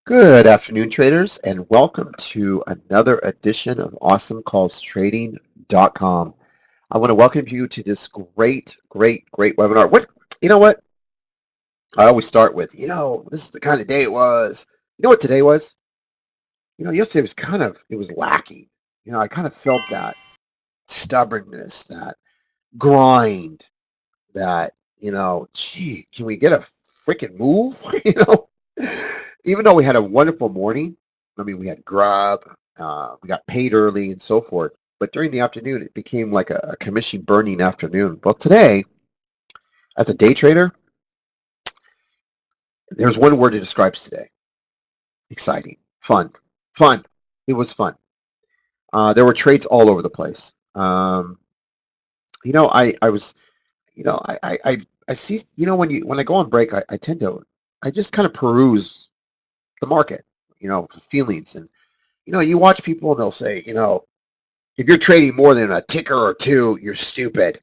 Good afternoon, traders, and welcome to another edition of Awesomecallstrading.com. I want to welcome you to this great webinar. What? I always start with, this is the kind of day it was. You know what today was? Yesterday was it was lacking. I kind of felt that stubbornness, that grind, that, gee, can we get a freaking move? Even though we had a wonderful morning, I mean, we had grub, we got paid early and so forth. But during the afternoon, it became like a commission burning afternoon. Well, today, as a day trader, there's one word that describes today: exciting, fun. It was fun. There were trades all over the place. I was, I see, when I go on break, I tend to, I just kind of peruse the market, the feelings. And, you watch people and they'll say, if you're trading more than a ticker or two, you're stupid.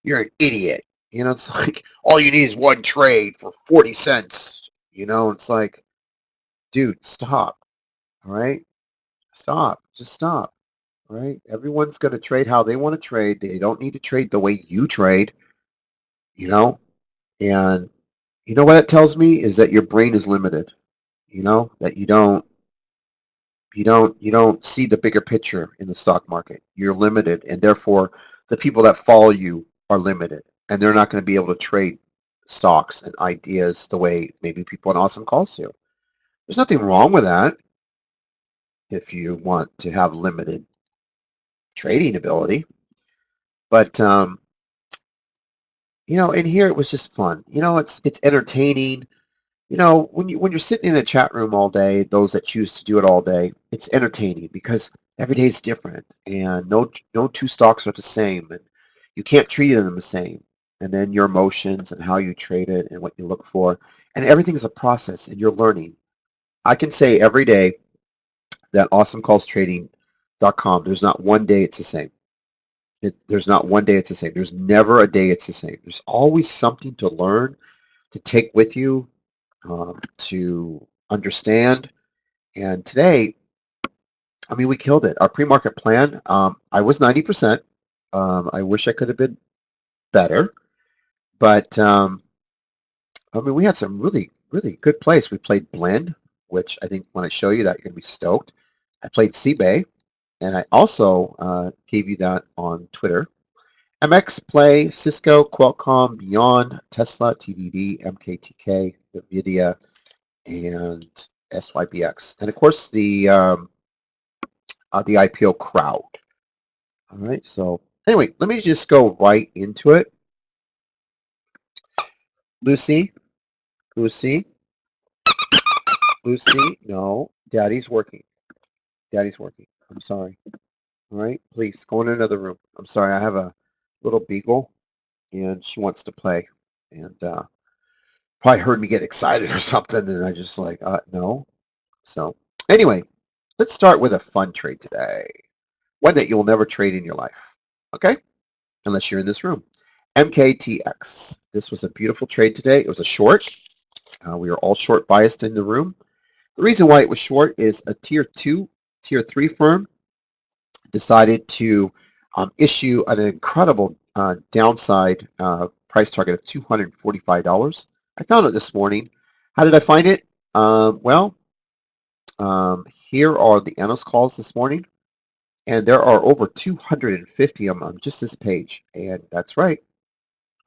You're an idiot. It's like all you need is one trade for 40 cents. It's like, dude, stop. All right? Stop. Just stop. All right? Everyone's going to trade how they want to trade. They don't need to trade the way you trade, you know? And you know what it tells me is that your brain is limited, that you don't see the bigger picture in the stock market. You're limited, and therefore the people that follow you are limited, and they're not going to be able to trade stocks and ideas the way maybe people in Awesome Calls do. There's nothing wrong with that if you want to have limited trading ability. But in here it was just fun. It's entertaining. When you're sitting in a chat room all day, those that choose to do it all day, it's entertaining because every day is different, and no two stocks are the same, and you can't treat them the same. And then your emotions and how you trade it and what you look for, and everything is a process, and you're learning. I can say every day that awesomecallstrading.com, there's not one day it's the same. There's not one day it's the same. There's never a day it's the same. There's always something to learn, to take with you, to understand. And today, I mean, we killed it. Our pre-market plan, I was 90%. I wish I could have been better, but I mean, we had some really good plays. We played Blend, which I think when I show you that, you're going to be stoked. I played CBay, and I also gave you that on Twitter. MX Play, Cisco, Qualcomm, Beyond, Tesla, TDD, MKTK, NVIDIA, and SYBX, and of course the IPO crowd. All right. So anyway, let me just go right into it. Lucy, Lucy, Lucy. No, Daddy's working. Daddy's working. I'm sorry. All right. Please go in another room. I'm sorry. I have a little beagle, and she wants to play, and probably heard me get excited or something, and I just like no. So anyway, let's start with a fun trade today. One that you'll never trade in your life. Okay? Unless you're in this room. MKTX. This was a beautiful trade today. It was a short. We are all short biased in the room. The reason why it was short is a tier 2, tier 3 firm decided to issue an incredible downside price target of $245. I found it this morning. How did I find it? Well, here are the analyst calls this morning, and there are over 250 of them on just this page. And that's right.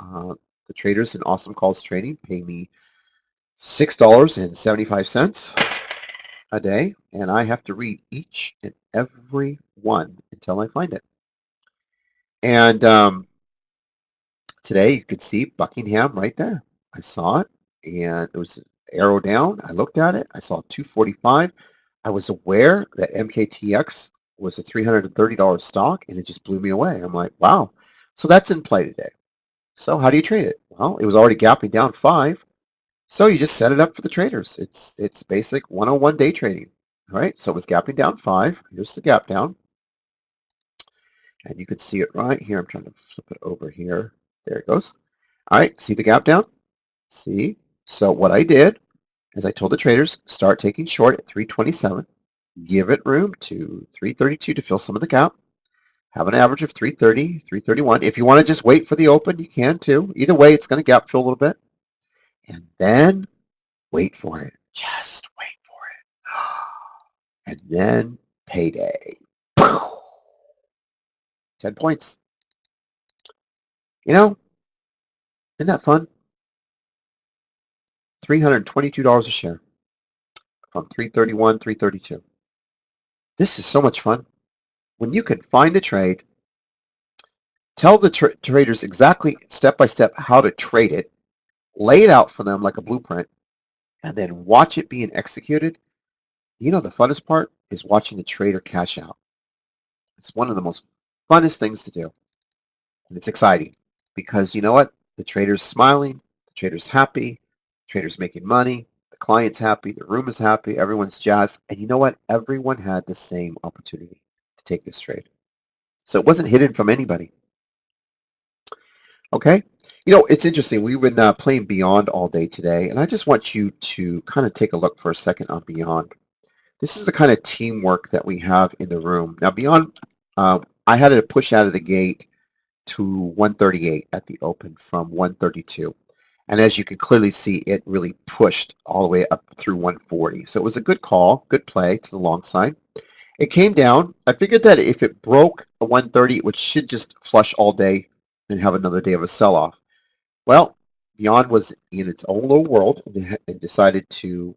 The traders in Awesome Calls Trading pay me $6.75 a day, and I have to read each and every one until I find it. And today you could see Buckingham right there. I saw it, and it was an arrow down. I looked at it. I saw 245. I was aware that MKTX was a $330 stock, and it just blew me away. I'm like, wow. So that's in play today. So how do you trade it? Well, it was already gapping down 5. So you just set it up for the traders. It's basic 101 day trading. All right. So it was gapping down 5. Here's the gap down. And you can see it right here. I'm trying to flip it over here. There it goes. All right. See the gap down? See? So what I did As I told the traders, start taking short at 327. Give it room to 332 to fill some of the gap. Have an average of 330, 331. If you want to just wait for the open, you can too. Either way, it's going to gap fill a little bit. And then wait for it. Just wait for it. And then payday. 10 points. You know, isn't that fun? $322 a share from 331, 332. This is so much fun. When you can find the trade, tell the traders exactly step by step how to trade it, lay it out for them like a blueprint, and then watch it being executed. You know, the funnest part is watching the trader cash out. It's one of the most funnest things to do. And it's exciting because you know what? The trader's smiling, the trader's happy, the trader's making money, the client's happy, the room is happy, everyone's jazzed. And you know what? Everyone had the same opportunity to take this trade. So it wasn't hidden from anybody. Okay? You know, it's interesting. We've been playing Beyond all day today, and I just want you to kind of take a look for a second on Beyond. This is the kind of teamwork that we have in the room. Now, Beyond, I had to push out of the gate to 138 at the open from 132. And as you can clearly see, it really pushed all the way up through 140. So it was a good call, good play to the long side. It came down. I figured that if it broke a 130, it should just flush all day and have another day of a sell-off. Well, Beyond was in its own little world and decided to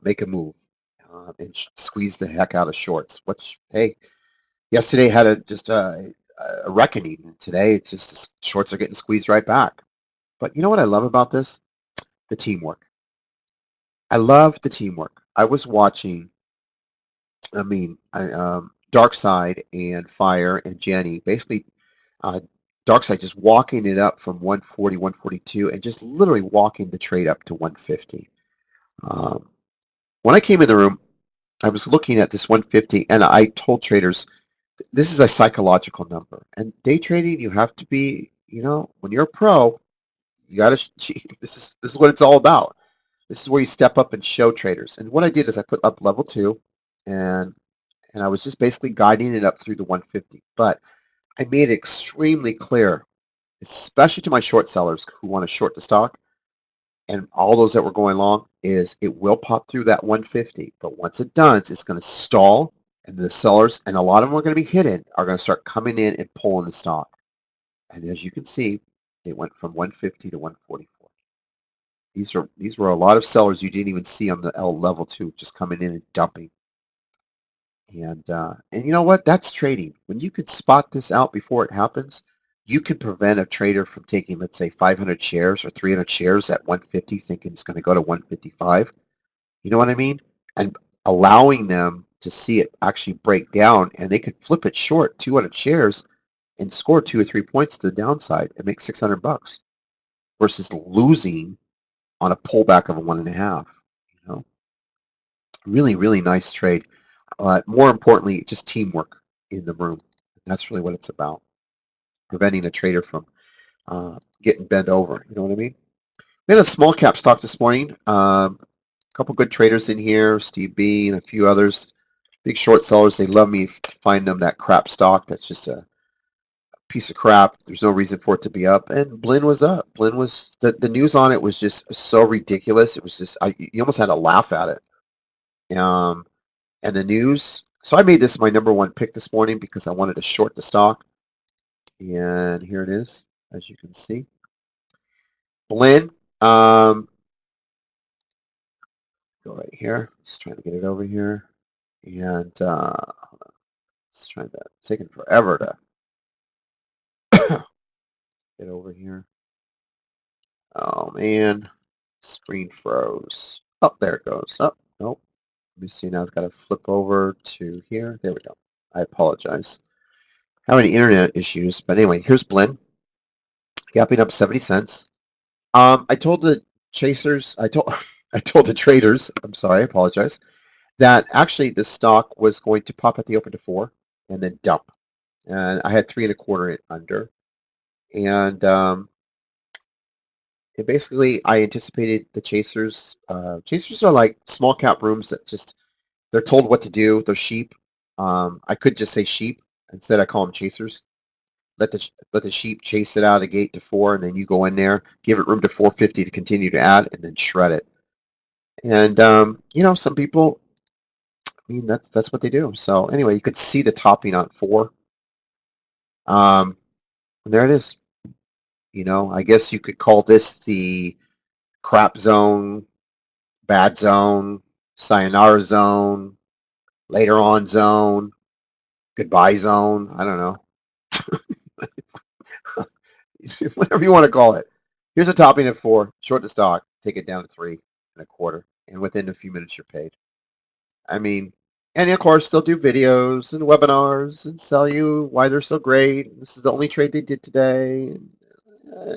make a move and squeeze the heck out of shorts, which, hey, yesterday had just a reckoning. Today, it's just the shorts are getting squeezed right back. But you know what I love about this? The teamwork. I love the teamwork. I was watching, Dark Side and Fire and Jenny, basically uh, Dark Side just walking it up from 140, 142, and just literally walking the trade up to 150. Um, when I came in the room, I was looking at this 150, and I told traders, this is a psychological number. And day trading, you have to be, when you're a pro, you got to. This is what it's all about. This is where you step up and show traders. And what I did is I put up level two, and I was just basically guiding it up through the 150. But I made it extremely clear, especially to my short sellers who want to short the stock, and all those that were going long, is it will pop through that 150. But once it does, it's going to stall, and the sellers, and a lot of them are going to be hidden, are going to start coming in and pulling the stock. And as you can see, it went from 150 to 144. These were a lot of sellers you didn't even see on the L level two, just coming in and dumping. And you know what? That's trading. When you can spot this out before it happens, you can prevent a trader from taking, let's say, 500 shares or 300 shares at 150, thinking it's going to go to 155. You know what I mean? And allowing them to see it actually break down, and they could flip it short 200 shares and score 2 or 3 points to the downside and make $600 versus losing on a pullback of a 1.5. You know, really, really nice trade. More importantly, just teamwork in the room. That's really what it's about. Preventing a trader from getting bent over. You know what I mean? We had a small cap stock this morning. A couple good traders in here, Steve B and a few others. Big short sellers. They love me if I find them that crap stock. That's just a piece of crap. There's no reason for it to be up. And Blinn was up. Blinn was the news on it was just so ridiculous. It was just you almost had to laugh at it. And the news. So I made this my number one pick this morning because I wanted to short the stock. And here it is, as you can see. Blinn, go right here. Just trying to get it over here. And it's taking forever to get over here. Oh man, screen froze. Oh, there it goes. Oh, nope. Let me see now. I've got to flip over to here. There we go. I apologize. Having internet issues, but anyway, here's Blinn, gapping up 70 cents. I told the chasers, I told the traders, I'm sorry, I apologize, that actually the stock was going to pop at the open to 4 and then dump. And I had 3 1/4 under. And And basically, I anticipated the chasers. Chasers are like small cap rooms that just they're told what to do. They're sheep. I could just say sheep. Instead, I call them chasers. Let the sheep chase it out of the gate to 4, and then you go in there, give it room to 450 to continue to add, and then shred it. And some people, I mean, that's what they do. So anyway, you could see the topping on 4. And there it is. I guess you could call this the crap zone, bad zone, sayonara zone, later on zone, goodbye zone. I don't know. Whatever you want to call it. Here's a topping at 4, short the stock, take it down to 3.25, and within a few minutes you're paid. I mean, and of course they'll do videos and webinars and sell you why they're so great. This is the only trade they did today.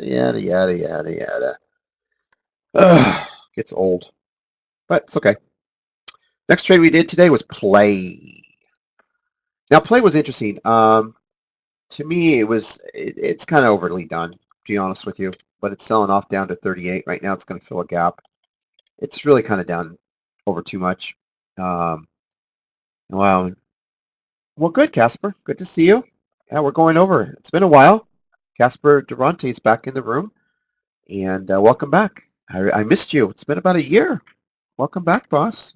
Yada yada yada yada. Ugh, gets old, but it's okay. Next trade we did today was play. Now play was interesting. To me, it's kind of overly done, to be honest with you. But it's selling off down to 38 right now. It's going to fill a gap. It's really kind of down over too much. Um, wow. Well, good, Casper. Good to see you. Yeah, we're going over. It's been a while. Casper Durante is back in the room, and welcome back. I missed you. It's been about a year. Welcome back, boss.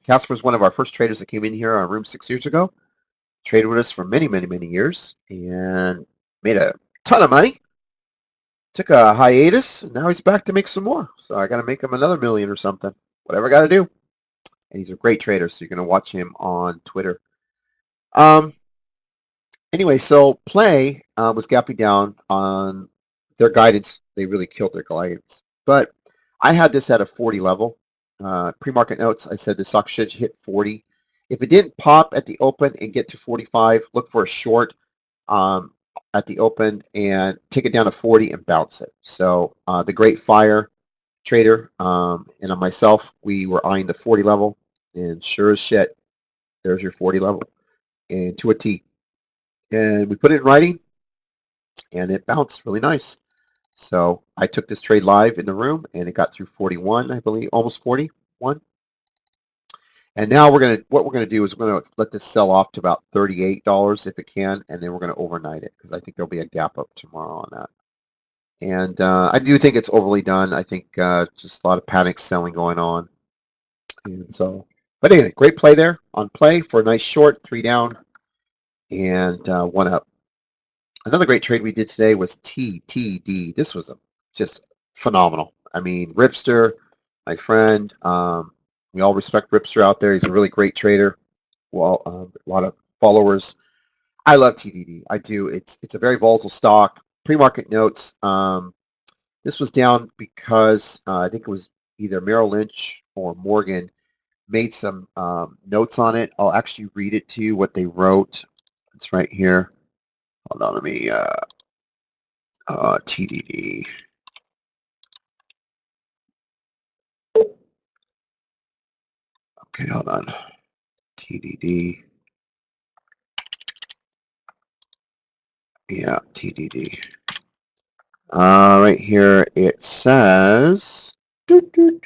Casper's one of our first traders that came in here on room 6 years ago. Traded with us for many, many, many years, and made a ton of money. Took a hiatus, and now he's back to make some more. So I got to make him another million or something. Whatever I got to do. And he's a great trader, so you're going to watch him on Twitter. Anyway, so play was gapping down on their guidance. They really killed their guidance. But I had this at a 40 level. Pre-market notes, I said the stock should hit 40. If it didn't pop at the open and get to 45, look for a short um, at the open and take it down to 40 and bounce it. So the Great Fire trader and myself, we were eyeing the 40 level, and sure as shit, there's your 40 level, and to a T. And we put it in writing, and it bounced really nice. So I took this trade live in the room, and it got through 41, I believe, almost 41. And now what we're gonna do is we're gonna let this sell off to about $38 if it can, and then we're gonna overnight it because I think there'll be a gap up tomorrow on that. And I do think it's overly done. I think just a lot of panic selling going on. And so, but anyway, great play there on play for a nice short, 3 down and 1 up. Another great trade we did today was TTD. This was just phenomenal. I mean, Ripster, my friend. We all respect Ripster out there. He's a really great trader. Well, a lot of followers. I love TDD. I do. It's a very volatile stock. Pre-market notes. This was down because I think it was either Merrill Lynch or Morgan made some notes on it. I'll actually read it to you what they wrote. It's right here. Hold on, let me TDD. Okay, hold on. TDD. Yeah, TDD. Right here it says. Doesn't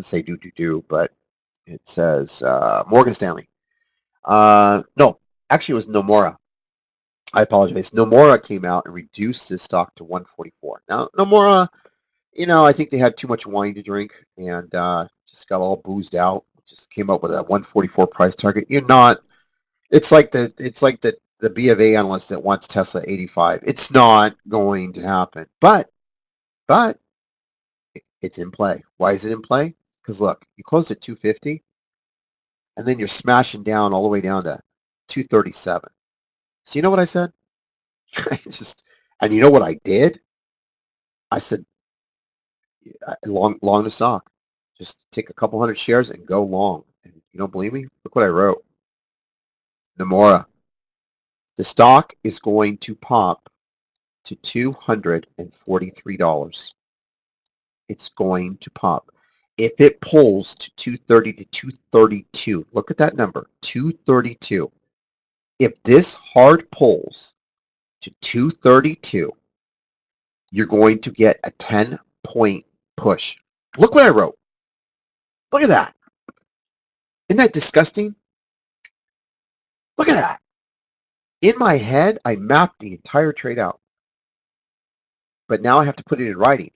say do, but it says Morgan Stanley. No, actually it was Nomura. I apologize. Nomura came out and reduced this stock to 144. Now Nomura, I think they had too much wine to drink and just got all boozed out. Just came up with a 144 price target. You're not. It's like the B of A analyst that wants Tesla 85. It's not going to happen. But it's in play. Why is it in play? Because look, you closed at 250, and then you're smashing down all the way down to 237. So you know what I said? And you know what I did? I said long the stock. Just take a couple hundred shares and go long. And you don't believe me? Look what I wrote. Nomura. The stock is going to pop to $243. It's going to pop. If it pulls to 230 to 232, look at that number, 232. If this hard pulls to 232, you're going to get a 10-point push. Look what I wrote. Look at that. Isn't that disgusting? Look at that. In my head, I mapped the entire trade out. But now I have to put it in writing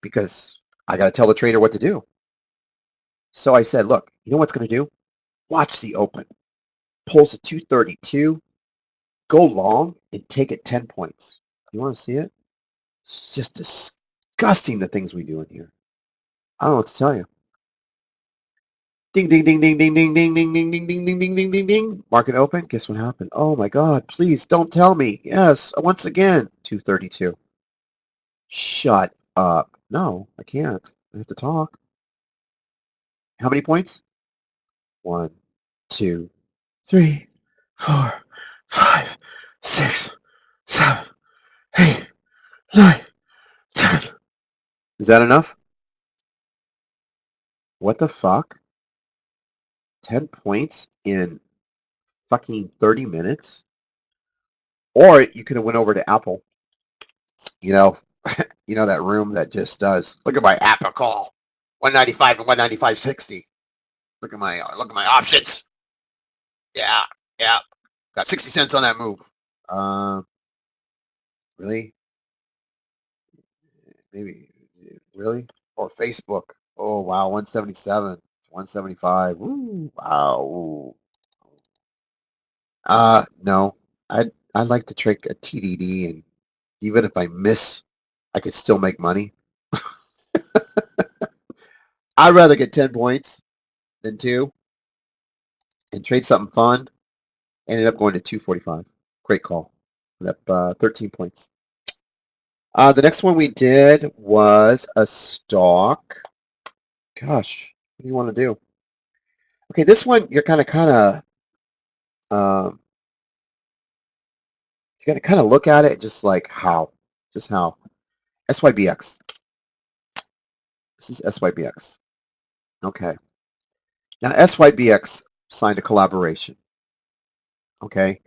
because I got to tell the trader what to do. So I said, look, you know what's going to do? Watch the open. Pulls a 232, go long and take it 10 points. You want to see it? It's just disgusting the things we do in here. I don't know what to tell you. Ding, ding, ding, ding, ding, ding, ding, ding, ding, ding, ding, ding, ding, ding, ding, ding. Market open. Guess what happened? Oh my God, please don't tell me. Yes, once again, 232. Shut up. No, I can't. I have to talk. How many points? 1, 2, 3, 4, 5, 6, 7, 8, 9, 10. Is that enough? What the fuck? 10 points in fucking 30 minutes? Or you could have went over to Apple, you know, that room that just does. Look at my Apple call. 195 and 195.60. Look at my options. Yeah, yeah. Got 60 cents on that move. Really? Maybe really? Or Facebook. Oh wow, 177, 175. Woo, wow. Ooh. No. I'd like to trick a TDD, and even if I miss, I could still make money. I'd rather get 10 points than 2 and trade something fun. Ended up going to 245. Great call. Ended up 13 points. The next one we did was a stock. Gosh, what do you want to do? Okay, this one you're kind of you got to kind of look at it just like just how. SYBX. This is SYBX. Okay. Now SYBX signed a collaboration. Okay.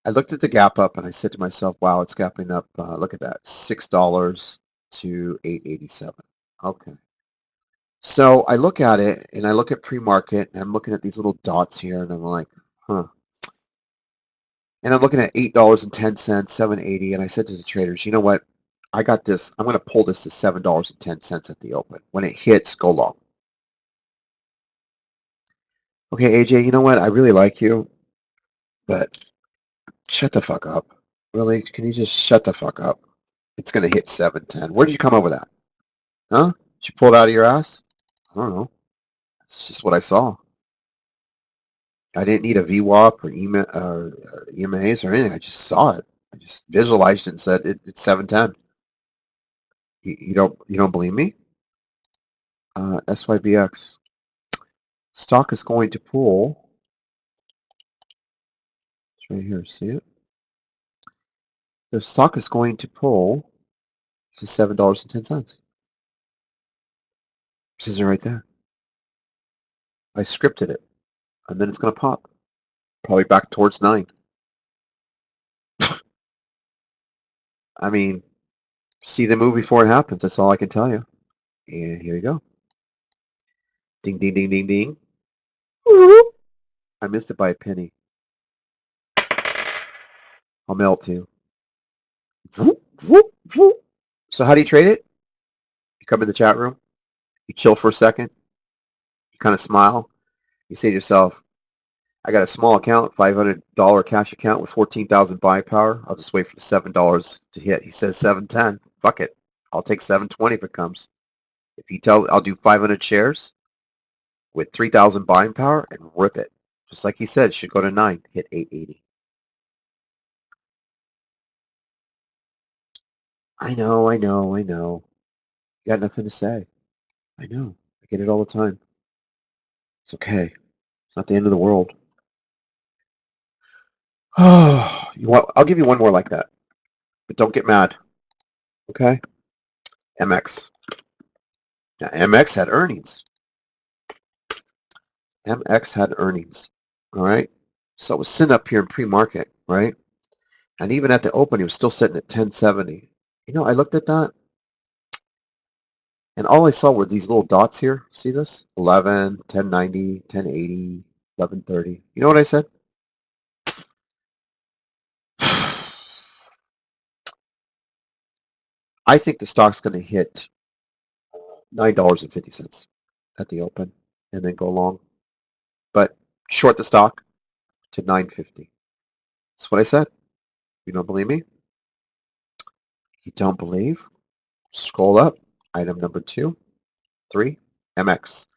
I looked at the gap up and I said to myself, wow, it's gapping up. Look at that, $6 to 887. Okay. So I look at it and I look at pre-market and I'm looking at these little dots here and I'm like, huh. And I'm looking at $8.10, 780, and I said to the traders, you know what? I got this. I'm going to pull this to $7.10 at the open. When it hits, go long. Okay, AJ, you know what? I really like you, but shut the fuck up. Really? Can you just shut the fuck up? It's going to hit 710. Where did you come up with that? Huh? Did you pull it out of your ass? I don't know. It's just what I saw. I didn't need a VWAP or EMAs or anything. I just saw it. I just visualized it and said it's 710. You don't believe me? SYBX. Stock is going to pull. It's right here. See it? The stock is going to pull to $7.10. It says it right there. I scripted it, and then it's going to pop. Probably back towards 9. I mean, see the move before it happens. That's all I can tell you. And here you go. Ding, ding, ding, ding, ding. I missed it by a penny. I'll mail it to you. So how do you trade it? You come in the chat room. You chill for a second. You kind of smile. You say to yourself, I got a small account, $500 cash account with 14,000 buy power. I'll just wait for the $7 to hit. He says 710. Fuck it. I'll take 720 if it comes. If he tells, I'll do 500 shares with 3,000 buying power and rip it. Just like he said, should go to 9, hit 880. I know. You got nothing to say. I know. I get it all the time. It's okay. It's not the end of the world. Oh, I'll give you one more like that, but don't get mad. Okay? MX. Now, MX had earnings. MX had earnings. All right? So it was sitting up here in pre-market, right? And even at the open, he was still sitting at 1070. I looked at that, and all I saw were these little dots here. See this? 11, 1090, 1080, 1130. You know what I said? I think the stock's going to hit $9.50 at the open and then go long. But short the stock to 950. That's what I said. You don't believe me? You don't believe? Scroll up. Item number 2, 3, MX.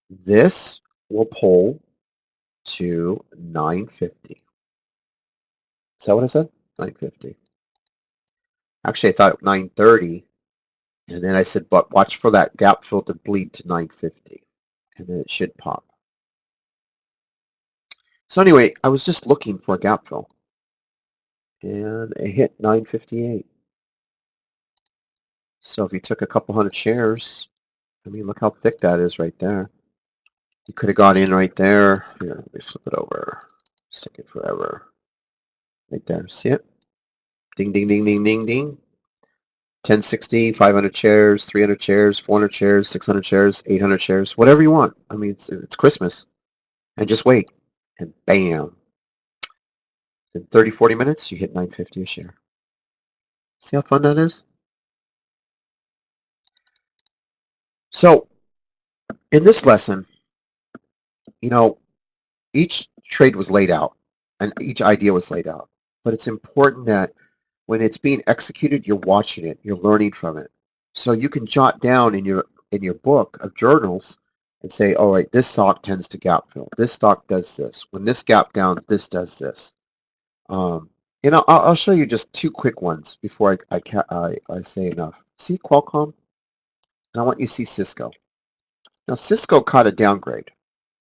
This will pull to 950. Is that what I said? 950. Actually, I thought 930, and then I said, but watch for that gap fill to bleed to 950, and then it should pop. So anyway, I was just looking for a gap fill, and it hit 958. So if you took a couple hundred shares, I mean, look how thick that is right there. You could have got in right there. Here, let me flip it over. Stick it forever. Right there. See it? Ding, ding, ding, ding, ding, ding. 1060, 500 shares, 300 shares, 400 shares, 600 shares, 800 shares, whatever you want. I mean, it's Christmas. And just wait. And bam. In 30, 40 minutes, you hit 950 a share. See how fun that is? So, in this lesson, you know, each trade was laid out and each idea was laid out. But it's important that when it's being executed, you're watching it, you're learning from it. So you can jot down in your book of journals and say, all right, this stock tends to gap fill. This stock does this. When this gap down, this does this. Um, and I'll show you just 2 quick ones before I say enough. See Qualcomm, and I want you to see Cisco. Now Cisco caught a downgrade,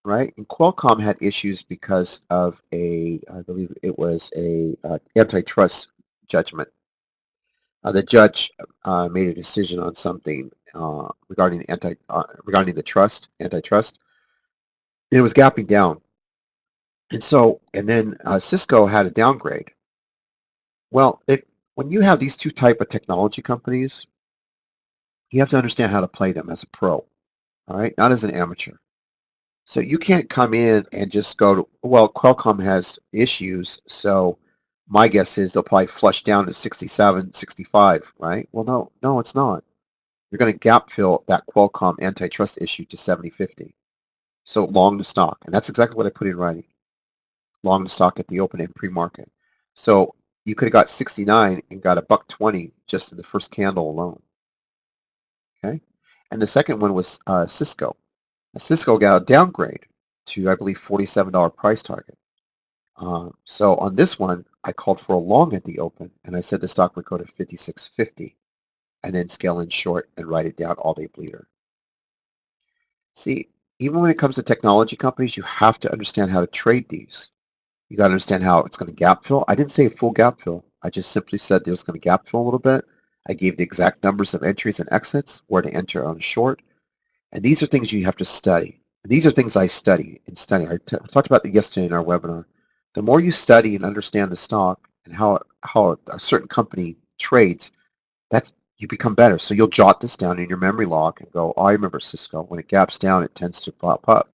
right? And Qualcomm had issues because of I believe it was a antitrust judgment. The judge made a decision on something regarding regarding the antitrust. It was gapping down, and then Cisco had a downgrade. Well, when you have these 2 type of technology companies, you have to understand how to play them as a pro, all right, not as an amateur. So you can't come in and just go to, well, Qualcomm has issues, so my guess is they'll probably flush down to 67, 65, right? Well, no, it's not. You're going to gap fill that Qualcomm antitrust issue to 70.50. So long the stock. And that's exactly what I put in writing. Long the stock at the open and pre-market. So you could have got 69 and got $1.20 just in the first candle alone. Okay. And the second one was Cisco. Cisco got a downgrade to, I believe, $47 price target. So on this one, I called for a long at the open, and I said the stock would go to 56.50 and then scale in short and write it down all day bleeder. See, even when it comes to technology companies, you have to understand how to trade these. You got to understand how it's going to gap fill. I didn't say full gap fill. I just simply said it was going to gap fill a little bit. I gave the exact numbers of entries and exits, where to enter on short. And these are things you have to study. And these are things I study and study. I talked about that yesterday in our webinar. The more you study and understand the stock and how a certain company trades, that's you become better. So you'll jot this down in your memory log and go, oh, I remember Cisco. When it gaps down, it tends to pop up.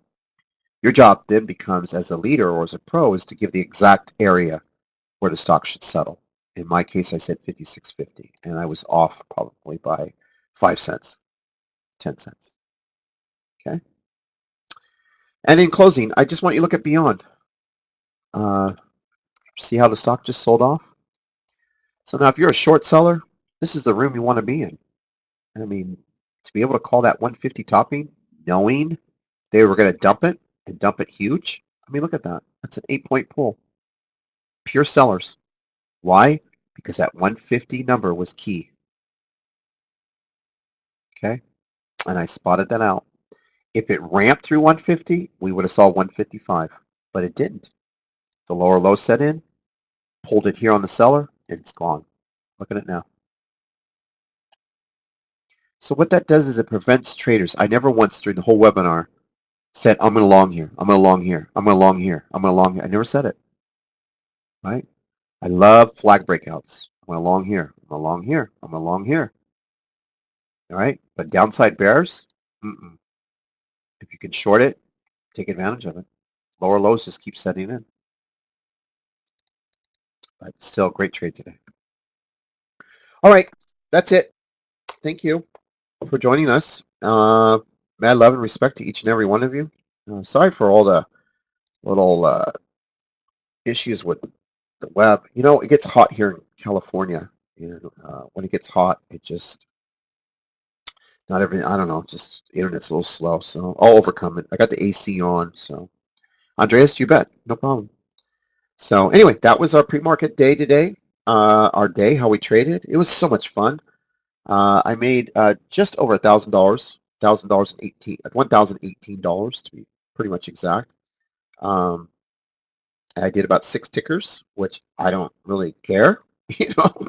Your job then becomes, as a leader or as a pro, is to give the exact area where the stock should settle. In my case, I said 56.50, and I was off probably by 5 cents, 10 cents. Okay. And in closing, I just want you to look at beyond. See how the stock just sold off? So now if you're a short seller, this is the room you want to be in. I mean, to be able to call that 150 topping, knowing they were going to dump it and dump it huge. I mean, look at that. That's an 8-point pull. Pure sellers. Why? Because that 150 number was key. Okay. And I spotted that out. If it ramped through 150, we would have saw 155, but it didn't. The lower low set in, pulled it here on the seller, and it's gone. Look at it now. So what that does is it prevents traders. I never once during the whole webinar said, I'm going to long here, I'm going to long here, I'm going to long here, I'm going to long here. I never said it, right? I love flag breakouts. I'm going long here. I'm going long here. I'm going long here. All right. But downside bears, mm-mm. If you can short it, take advantage of it. Lower lows just keep setting in. But still, great trade today. All right. That's it. Thank you for joining us. Mad love and respect to each and every one of you. Sorry for all the little issues with the web. You know, it gets hot here in California. And when it gets hot, it just, not everything, I don't know, just the internet's a little slow. So I'll overcome it. I got the AC on. So, Andreas, you bet. No problem. So, anyway, that was our pre market day today. Our day, how we traded. It was so much fun. I made just over $1,018 to be pretty much exact. I did about 6 tickers, which I don't really care, you know.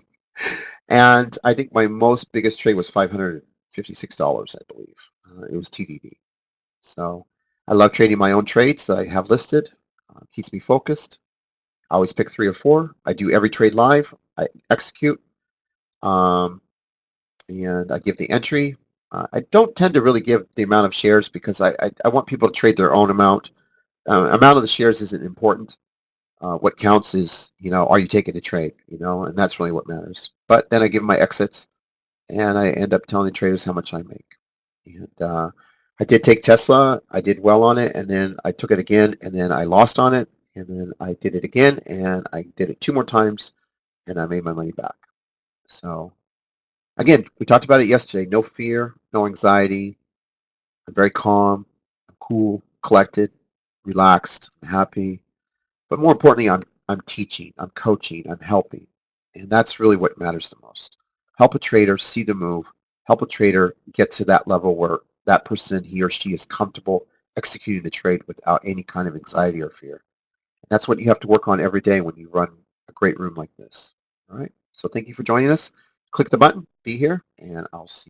And I think my biggest trade was $556, I believe. It was TDD. So I love trading my own trades that I have listed. Keeps me focused. I always pick 3 or 4. I do every trade live. I execute. Um, and I give the entry. I don't tend to really give the amount of shares because I want people to trade their own amount. Amount of the shares isn't important. What counts is, are you taking the trade, and that's really what matters. But then I give them my exits, and I end up telling the traders how much I make. And I did take Tesla. I did well on it, and then I took it again, and then I lost on it, and then I did it again, and I did it 2 more times, and I made my money back. So again, we talked about it yesterday. No fear, no anxiety. I'm very calm. I'm cool, collected, relaxed, happy. But more importantly, I'm teaching, I'm coaching, I'm helping. And that's really what matters the most. Help a trader see the move, help a trader get to that level where that person, he or she, is comfortable executing the trade without any kind of anxiety or fear. And that's what you have to work on every day when you run a great room like this. All right. So thank you for joining us. Click the button, be here, and I'll see you.